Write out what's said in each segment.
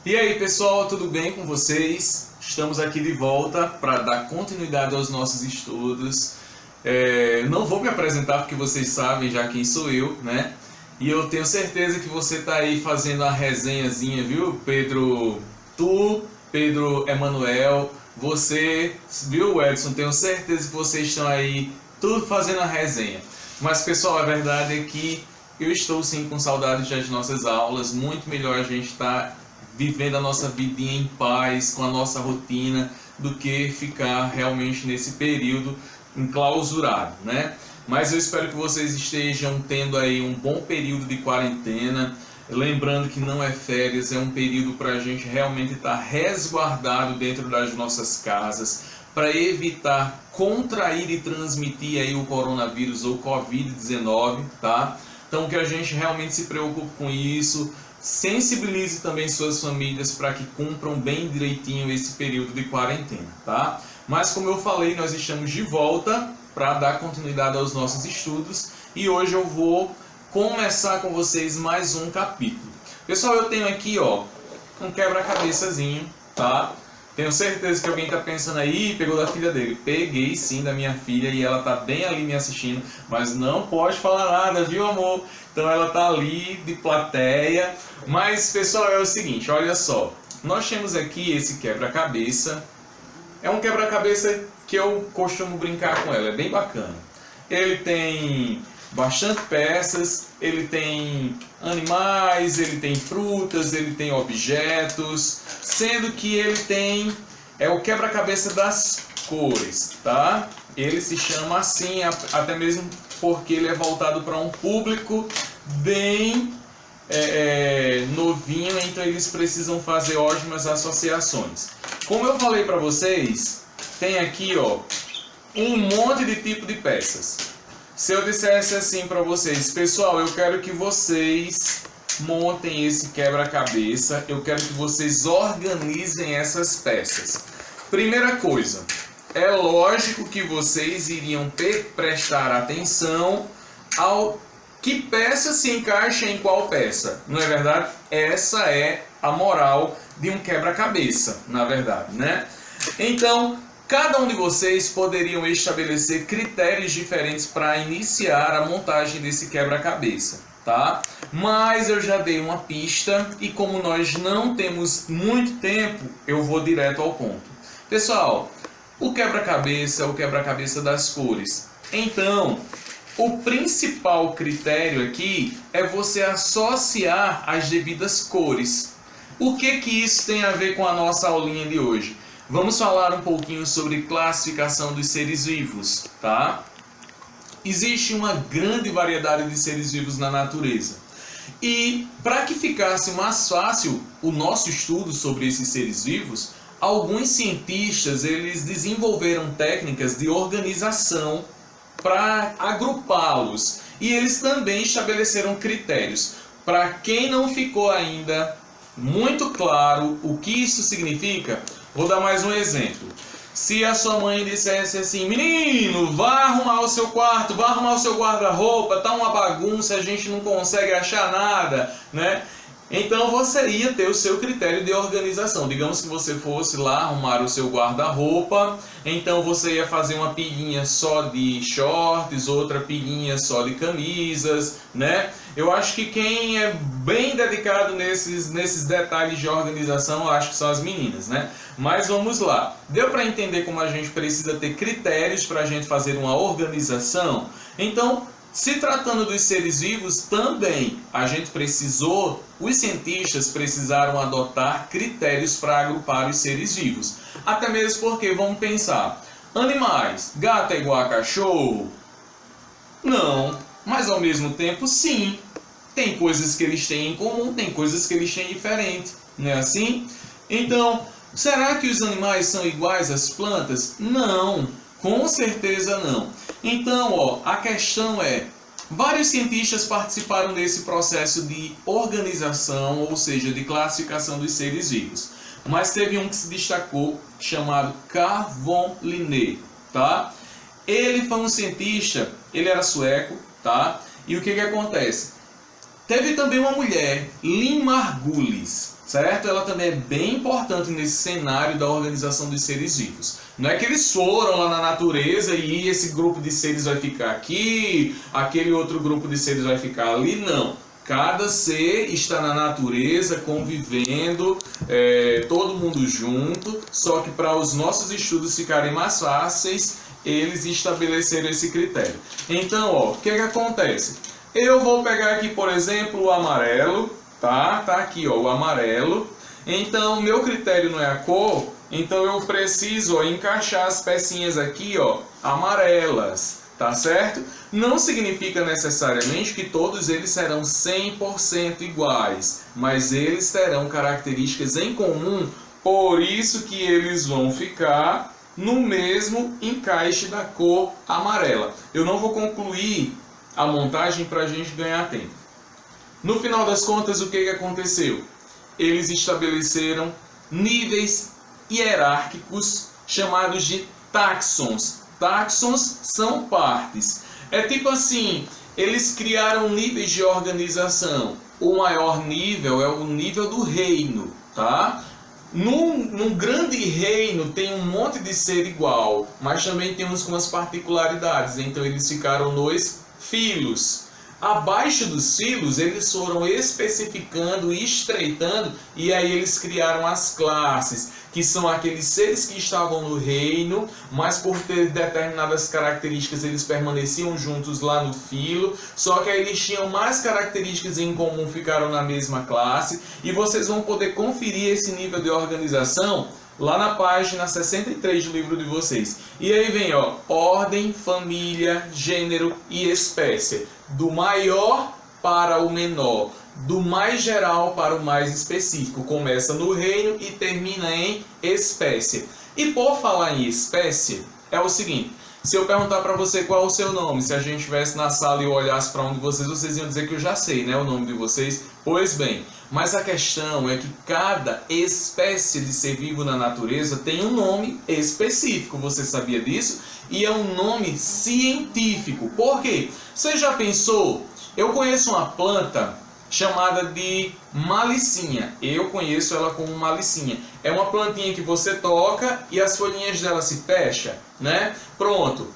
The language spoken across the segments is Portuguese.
E aí pessoal, tudo bem com vocês? Estamos aqui de volta para dar continuidade aos nossos estudos. Não vou me apresentar porque vocês sabem já quem sou eu, né? E eu tenho certeza que você está aí fazendo a resenhazinha, viu? Pedro Emanuel, você, viu Edson? Tenho certeza que vocês estão aí tudo fazendo a resenha. Mas pessoal, a verdade é que eu estou sim com saudades das nossas aulas. Muito melhor a gente estar vivendo a nossa vidinha em paz, com a nossa rotina, do que ficar realmente nesse período enclausurado, né? Mas eu espero que vocês estejam tendo aí um bom período de quarentena. Lembrando que não é férias, é um período para a gente realmente estar resguardado dentro das nossas casas, para evitar contrair e transmitir aí o coronavírus ou Covid-19, tá? Então que a gente realmente se preocupe com isso, sensibilize também suas famílias para que cumpram bem direitinho esse período de quarentena, tá? Mas como eu falei, nós estamos de volta para dar continuidade aos nossos estudos e hoje eu vou começar com vocês mais um capítulo. Pessoal, eu tenho aqui um quebra-cabeçazinho, tá? Tenho certeza que alguém está pensando aí, pegou da filha dele. Peguei sim da minha filha e ela está bem ali me assistindo, mas não pode falar nada, viu amor? Então ela está ali de plateia. Mas pessoal, é o seguinte, olha só. Nós temos aqui esse quebra-cabeça. É um quebra-cabeça que eu costumo brincar com ela, é bem bacana. Ele tem bastante peças, ele tem animais, ele tem frutas, ele tem objetos, sendo que ele tem o quebra-cabeça das cores, tá? Ele se chama assim, até mesmo porque ele é voltado para um público bem novinho, então eles precisam fazer ótimas associações. Como eu falei para vocês, tem aqui um monte de tipo de peças. Se eu dissesse assim para vocês, pessoal, eu quero que vocês montem esse quebra-cabeça, eu quero que vocês organizem essas peças. Primeira coisa, é lógico que vocês iriam prestar atenção ao que peça se encaixa em qual peça, não é verdade? Essa é a moral de um quebra-cabeça, na verdade, né? Então, cada um de vocês poderiam estabelecer critérios diferentes para iniciar a montagem desse quebra-cabeça, tá? Mas eu já dei uma pista e como nós não temos muito tempo, eu vou direto ao ponto. Pessoal, o quebra-cabeça é o quebra-cabeça das cores. Então, o principal critério aqui é você associar as devidas cores. O que isso tem a ver com a nossa aulinha de hoje? Vamos falar um pouquinho sobre classificação dos seres vivos, tá? Existe uma grande variedade de seres vivos na natureza. E para que ficasse mais fácil o nosso estudo sobre esses seres vivos, alguns cientistas eles desenvolveram técnicas de organização para agrupá-los. E eles também estabeleceram critérios. Para quem não ficou ainda muito claro o que isso significa, vou dar mais um exemplo. Se a sua mãe dissesse assim, menino, vá arrumar o seu quarto, vá arrumar o seu guarda-roupa, tá uma bagunça, a gente não consegue achar nada, né? Então você ia ter o seu critério de organização. Digamos que você fosse lá arrumar o seu guarda-roupa, então você ia fazer uma pilhinha só de shorts, outra pilhinha só de camisas, né? Eu acho que quem é bem dedicado nesses detalhes de organização, eu acho que são as meninas, né? Mas vamos lá. Deu para entender como a gente precisa ter critérios para a gente fazer uma organização? Então, se tratando dos seres vivos, também os cientistas precisaram adotar critérios para agrupar os seres vivos. Até mesmo porque, vamos pensar, animais, gato é igual a cachorro? Não, mas ao mesmo tempo sim. Tem coisas que eles têm em comum, tem coisas que eles têm diferente, não é assim? Então, será que os animais são iguais às plantas? Não, com certeza não. Então, a questão é, vários cientistas participaram desse processo de organização, ou seja, de classificação dos seres vivos. Mas teve um que se destacou, chamado Carl von Linné, tá? Ele foi um cientista, ele era sueco, tá? E o que acontece? Teve também uma mulher, Lynn Margulis. certo? Ela também é bem importante nesse cenário da organização dos seres vivos. Não é que eles foram lá na natureza e esse grupo de seres vai ficar aqui, aquele outro grupo de seres vai ficar ali, não. Cada ser está na natureza, convivendo, todo mundo junto, só que para os nossos estudos ficarem mais fáceis, eles estabeleceram esse critério. Então, ó, o que acontece? Eu vou pegar aqui, por exemplo, o amarelo, tá? Tá aqui, ó, o amarelo. Então, meu critério não é a cor, então eu preciso, ó, encaixar as pecinhas aqui, ó, amarelas, tá certo? Não significa necessariamente que todos eles serão 100% iguais, mas eles terão características em comum, por isso que eles vão ficar no mesmo encaixe da cor amarela. Eu não vou concluir a montagem para a gente ganhar tempo. No final das contas, o que aconteceu? Eles estabeleceram níveis hierárquicos chamados de táxons. Táxons são partes. É tipo assim, eles criaram níveis de organização. O maior nível é o nível do reino, tá? Num grande reino tem um monte de ser igual, mas também tem uns com as particularidades. Então eles ficaram nos filos. Abaixo dos filos, eles foram especificando e estreitando, e aí eles criaram as classes, que são aqueles seres que estavam no reino, mas por ter determinadas características, eles permaneciam juntos lá no filo, só que aí eles tinham mais características em comum, ficaram na mesma classe, e vocês vão poder conferir esse nível de organização lá na página 63 do livro de vocês. E aí vem, ó, ordem, família, gênero e espécie. Do maior para o menor. Do mais geral para o mais específico. Começa no reino e termina em espécie. E por falar em espécie, é o seguinte. Se eu perguntar para você qual é o seu nome, se a gente estivesse na sala e eu olhasse para um de vocês, vocês iam dizer que eu já sei, né, o nome de vocês. Pois bem, mas a questão é que cada espécie de ser vivo na natureza tem um nome específico. Você sabia disso? E é um nome científico. Por quê? Você já pensou? Eu conheço uma planta chamada de malicinha. Eu conheço ela como malicinha. É uma plantinha que você toca e as folhinhas dela se fecham, né? Pronto.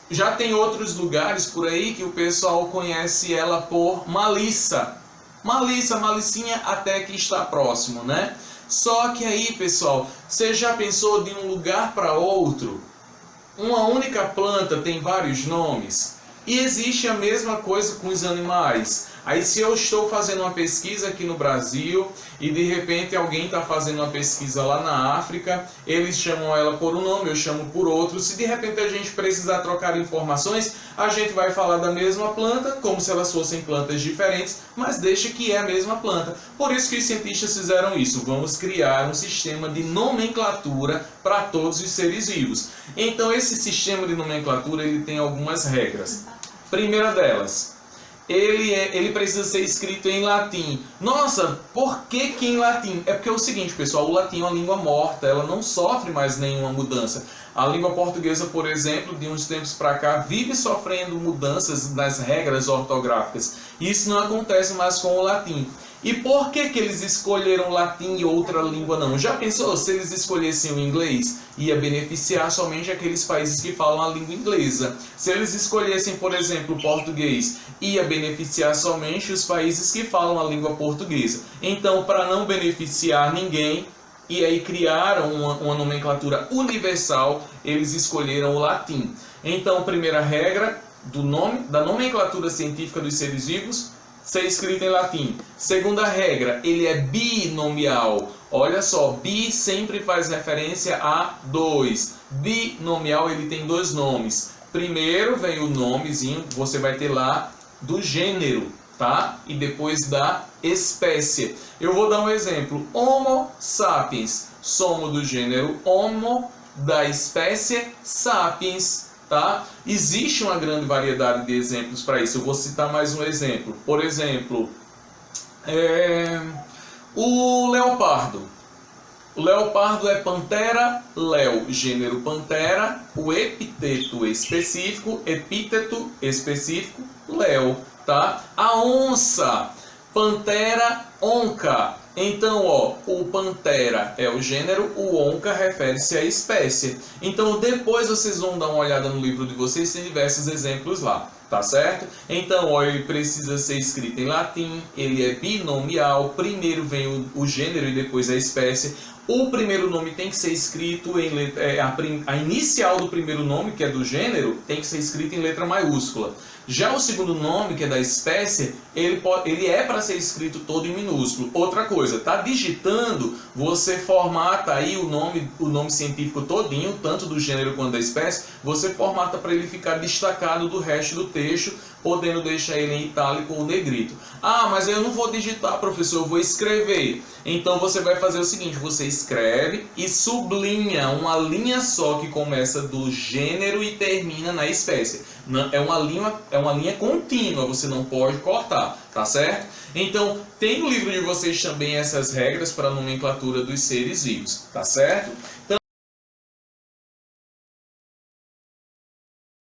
Já tem outros lugares por aí que o pessoal conhece ela por malissa. Malissa, malicinha, até que está próximo, né? Só que aí, pessoal, você já pensou de um lugar para outro? Uma única planta tem vários nomes? E existe a mesma coisa com os animais. Aí se eu estou fazendo uma pesquisa aqui no Brasil e de repente alguém está fazendo uma pesquisa lá na África, eles chamam ela por um nome, eu chamo por outro. Se de repente a gente precisar trocar informações, a gente vai falar da mesma planta, como se elas fossem plantas diferentes, mas deixa que é a mesma planta. Por isso que os cientistas fizeram isso. Vamos criar um sistema de nomenclatura para todos os seres vivos. Então esse sistema de nomenclatura ele tem algumas regras. Primeira delas, ele precisa ser escrito em latim. Nossa, por que em latim? É porque é o seguinte, pessoal, o latim é uma língua morta, ela não sofre mais nenhuma mudança. A língua portuguesa, por exemplo, de uns tempos para cá, vive sofrendo mudanças nas regras ortográficas. Isso não acontece mais com o latim. E por que eles escolheram latim e outra língua não? Já pensou se eles escolhessem o inglês? Ia beneficiar somente aqueles países que falam a língua inglesa. Se eles escolhessem, por exemplo, o português, ia beneficiar somente os países que falam a língua portuguesa. Então, para não beneficiar ninguém, e aí criaram uma nomenclatura universal, eles escolheram o latim. Então, primeira regra da nomenclatura científica dos seres vivos, ser escrito em latim. Segunda regra, ele é binomial. Olha só, bi sempre faz referência a dois. Binomial, ele tem dois nomes. Primeiro vem o nomezinho, você vai ter lá do gênero, tá? E depois da espécie. Eu vou dar um exemplo. Homo sapiens. Somos do gênero Homo, da espécie Sapiens. Tá? Existe uma grande variedade de exemplos para isso. Eu vou citar mais um exemplo. Por exemplo, o leopardo. O leopardo é Panthera leo, gênero Panthera, o epíteto específico leo, tá? A onça Pantera onca. Então, ó, o Pantera é o gênero, o onca refere-se à espécie. Então, depois vocês vão dar uma olhada no livro de vocês, tem diversos exemplos lá, tá certo? Então, ó, ele precisa ser escrito em latim, ele é binomial, primeiro vem o gênero e depois a espécie. O primeiro nome tem que ser escrito em letra, a inicial do primeiro nome, que é do gênero, tem que ser escrito em letra maiúscula. Já o segundo nome, que é da espécie, ele é para ser escrito todo em minúsculo. Outra coisa, tá digitando, você formata aí o nome científico todinho, tanto do gênero quanto da espécie, você formata para ele ficar destacado do resto do texto, podendo deixar ele em itálico ou negrito. Ah, mas eu não vou digitar, professor, eu vou escrever. Então você vai fazer o seguinte, você escreve e sublinha uma linha só que começa do gênero e termina na espécie. É uma linha contínua, você não pode cortar, tá certo? Então, tem no livro de vocês também essas regras para a nomenclatura dos seres vivos, tá certo?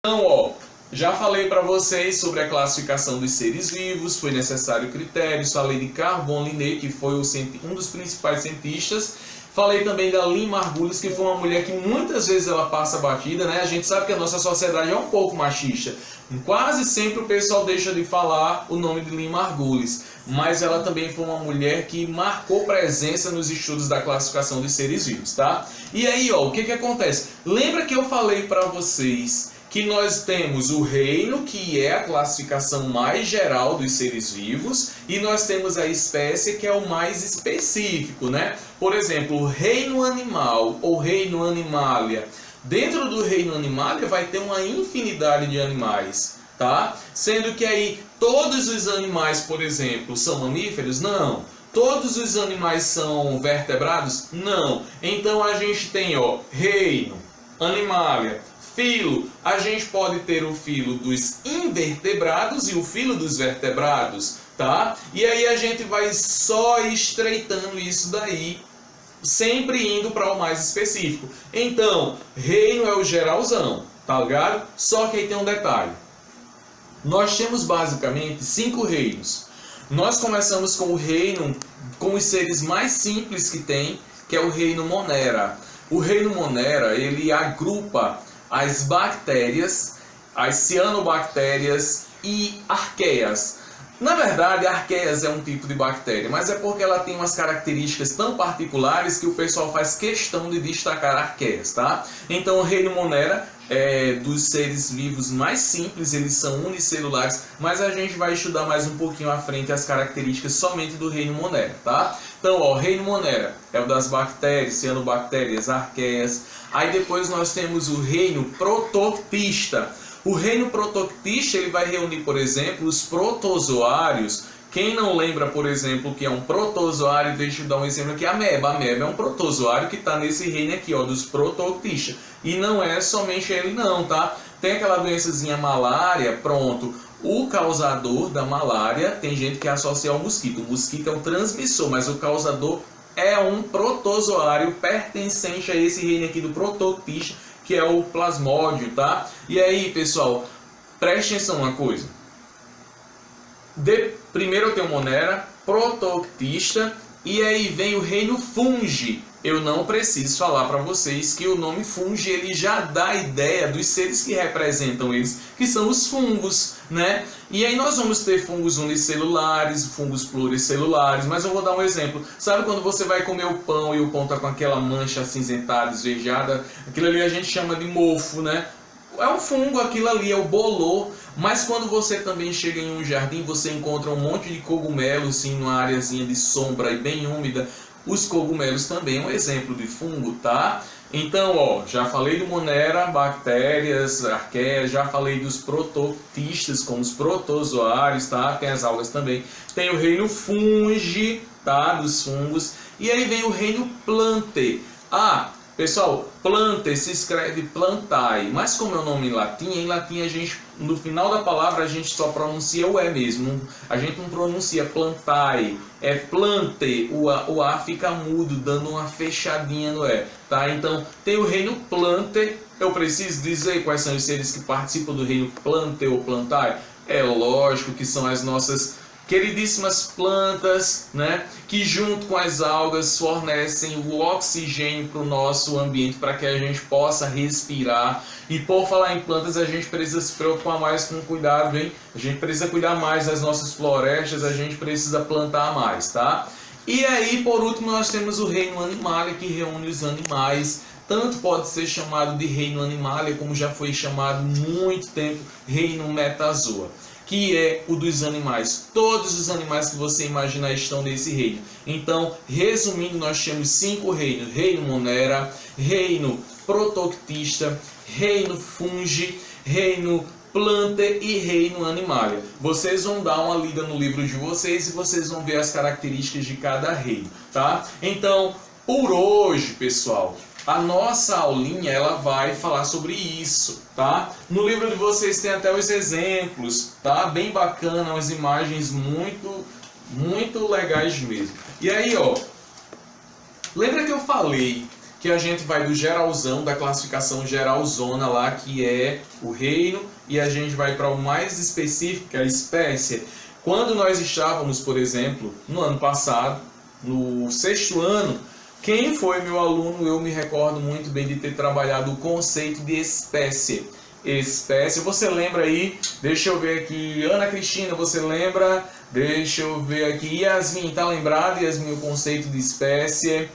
Então, ó, já falei para vocês sobre a classificação dos seres vivos, foi necessário critérios, falei de Carbon Linné, que foi um dos principais cientistas. Falei também da Lynn Margulis, que foi uma mulher que muitas vezes ela passa batida, né? A gente sabe que a nossa sociedade é um pouco machista. Quase sempre o pessoal deixa de falar o nome de Lynn Margulis, mas ela também foi uma mulher que marcou presença nos estudos da classificação dos seres vivos, tá? E aí, ó, o que acontece? Lembra que eu falei para vocês que nós temos o reino, que é a classificação mais geral dos seres vivos, e nós temos a espécie, que é o mais específico, né? Por exemplo, o reino animal ou reino animalia. Dentro do reino animalia vai ter uma infinidade de animais, tá? Sendo que aí todos os animais, por exemplo, são mamíferos? Não. Todos os animais são vertebrados? Não. Então a gente tem, ó, reino, animalia. Filo, a gente pode ter o filo dos invertebrados e o filo dos vertebrados, tá? E aí a gente vai só estreitando isso daí, sempre indo para o mais específico. Então, reino é o geralzão, tá ligado? Só que aí tem um detalhe. Nós temos basicamente 5 reinos. Nós começamos com o reino, com os seres mais simples que tem, que é o reino Monera. O reino Monera, ele agrupa as bactérias, as cianobactérias e arqueias. Na verdade, a arqueias é um tipo de bactéria, mas é porque ela tem umas características tão particulares que o pessoal faz questão de destacar arqueias, tá? Então, o reino Monera é dos seres vivos mais simples, eles são unicelulares, mas a gente vai estudar mais um pouquinho à frente as características somente do reino Monera, tá? Então, ó, o reino Monera é o das bactérias, cianobactérias, arqueias. Aí depois nós temos o reino protoctista. O reino protoctista ele vai reunir, por exemplo, os protozoários. Quem não lembra, por exemplo, que é um protozoário, deixa eu dar um exemplo aqui, a ameba. A ameba é um protozoário que está nesse reino aqui, ó, dos protoctistas. E não é somente ele não, tá? Tem aquela doençazinha malária, pronto. O causador da malária, tem gente que associa ao mosquito. O mosquito é o transmissor, mas o causador é um protozoário pertencente a esse reino aqui do protoctista, que é o plasmódio, tá? E aí, pessoal, preste atenção uma coisa. Primeiro eu tenho Monera, protoctista, e aí vem o reino fungi. Eu não preciso falar para vocês que o nome fungi ele já dá a ideia dos seres que representam eles, que são os fungos, né? E aí nós vamos ter fungos unicelulares, fungos pluricelulares, mas eu vou dar um exemplo. Sabe quando você vai comer o pão e o pão está com aquela mancha acinzentada, esvejada? Aquilo ali a gente chama de mofo, né? É um fungo, aquilo ali é o bolor. Mas quando você também chega em um jardim, você encontra um monte de cogumelos, assim, numa areazinha de sombra e bem úmida. Os cogumelos também é um exemplo de fungo, tá? Então, ó, já falei do Monera, bactérias, arqueias, já falei dos protoctistas, como os protozoários, tá? Tem as algas também. Tem o reino fungi, tá? Dos fungos. E aí vem o reino plante. Ah, pessoal, plante se escreve plantae, mas como é o nome em latim a gente, no final da palavra a gente só pronuncia o E mesmo, a gente não pronuncia plantae, é plante, o A fica mudo, dando uma fechadinha no E, tá? Então tem o reino plante, eu preciso dizer quais são os seres que participam do reino plante ou plantae? É lógico que são as nossas queridíssimas plantas, né, que junto com as algas fornecem o oxigênio para o nosso ambiente, para que a gente possa respirar. E por falar em plantas, a gente precisa se preocupar mais com o cuidado, hein? A gente precisa cuidar mais das nossas florestas, a gente precisa plantar mais, tá? E aí, por último, nós temos o reino Animalia, que reúne os animais. Tanto pode ser chamado de reino Animalia, como já foi chamado muito tempo reino Metazoa, que é o dos animais. Todos os animais que você imaginar estão nesse reino. Então, resumindo, nós temos 5 reinos: reino Monera, reino Protoctista, reino Fungi, reino Plantae e reino Animalia. Vocês vão dar uma lida no livro de vocês e vocês vão ver as características de cada reino, tá? Então, por hoje, pessoal, a nossa aulinha ela vai falar sobre isso, tá? No livro de vocês tem até os exemplos, tá? Bem bacana, umas imagens muito legais mesmo. E aí, ó, lembra que eu falei que a gente vai do geralzão, da classificação geralzona lá, que é o reino, e a gente vai para o mais específico, que é a espécie. Quando nós estávamos, por exemplo, no ano passado, no 6º ano, quem foi meu aluno, eu me recordo muito bem de ter trabalhado o conceito de espécie. Espécie, você lembra aí? Deixa eu ver aqui. Ana Cristina, você lembra? Deixa eu ver aqui. Yasmin, tá lembrado, Yasmin, o conceito de espécie?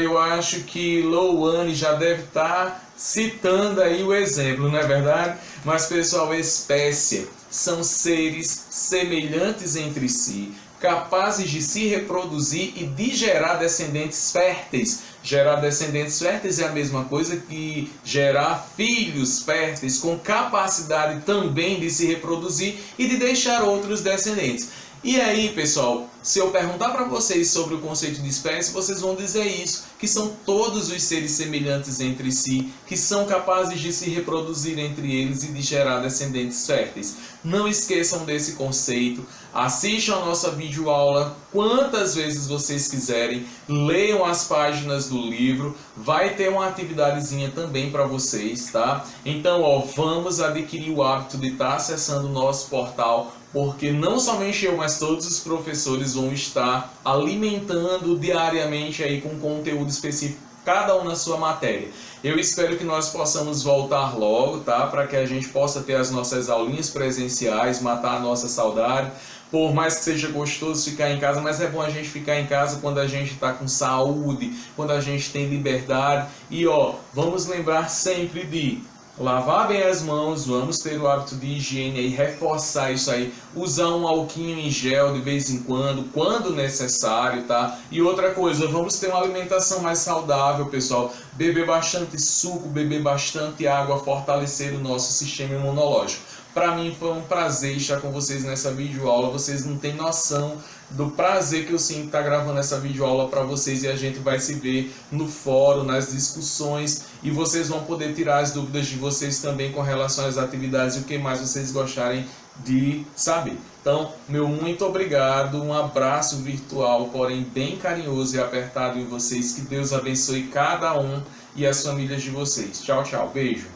Eu acho que Louane já deve estar citando aí o exemplo, não é verdade? Mas, pessoal, espécie são seres semelhantes entre si, capazes de se reproduzir e de gerar descendentes férteis. Gerar descendentes férteis é a mesma coisa que gerar filhos férteis, com capacidade também de se reproduzir e de deixar outros descendentes. E aí, pessoal, se eu perguntar para vocês sobre o conceito de espécie, vocês vão dizer isso, que são todos os seres semelhantes entre si, que são capazes de se reproduzir entre eles e de gerar descendentes férteis. Não esqueçam desse conceito, assistam a nossa videoaula quantas vezes vocês quiserem, leiam as páginas do livro, vai ter uma atividadezinha também para vocês, tá? Então, ó, vamos adquirir o hábito de estar acessando o nosso portal, porque não somente eu, mas todos os professores vão estar alimentando diariamente aí com conteúdo específico, cada um na sua matéria. Eu espero que nós possamos voltar logo, tá? Para que a gente possa ter as nossas aulinhas presenciais, matar a nossa saudade. Por mais que seja gostoso ficar em casa, mas é bom a gente ficar em casa quando a gente está com saúde, quando a gente tem liberdade. E ó, vamos lembrar sempre de lavar bem as mãos, vamos ter o hábito de higiene e reforçar isso aí, usar um alquinho em gel de vez em quando necessário, tá? E outra coisa, vamos ter uma alimentação mais saudável, pessoal, beber bastante suco, beber bastante água, fortalecer o nosso sistema imunológico. Para mim foi um prazer estar com vocês nessa videoaula, vocês não têm noção do prazer que eu sinto estar gravando essa videoaula para vocês, e a gente vai se ver no fórum, nas discussões, e vocês vão poder tirar as dúvidas de vocês também com relação às atividades e o que mais vocês gostarem de saber. Então, meu muito obrigado, um abraço virtual, porém bem carinhoso e apertado em vocês, que Deus abençoe cada um e as famílias de vocês. Tchau, tchau, beijo.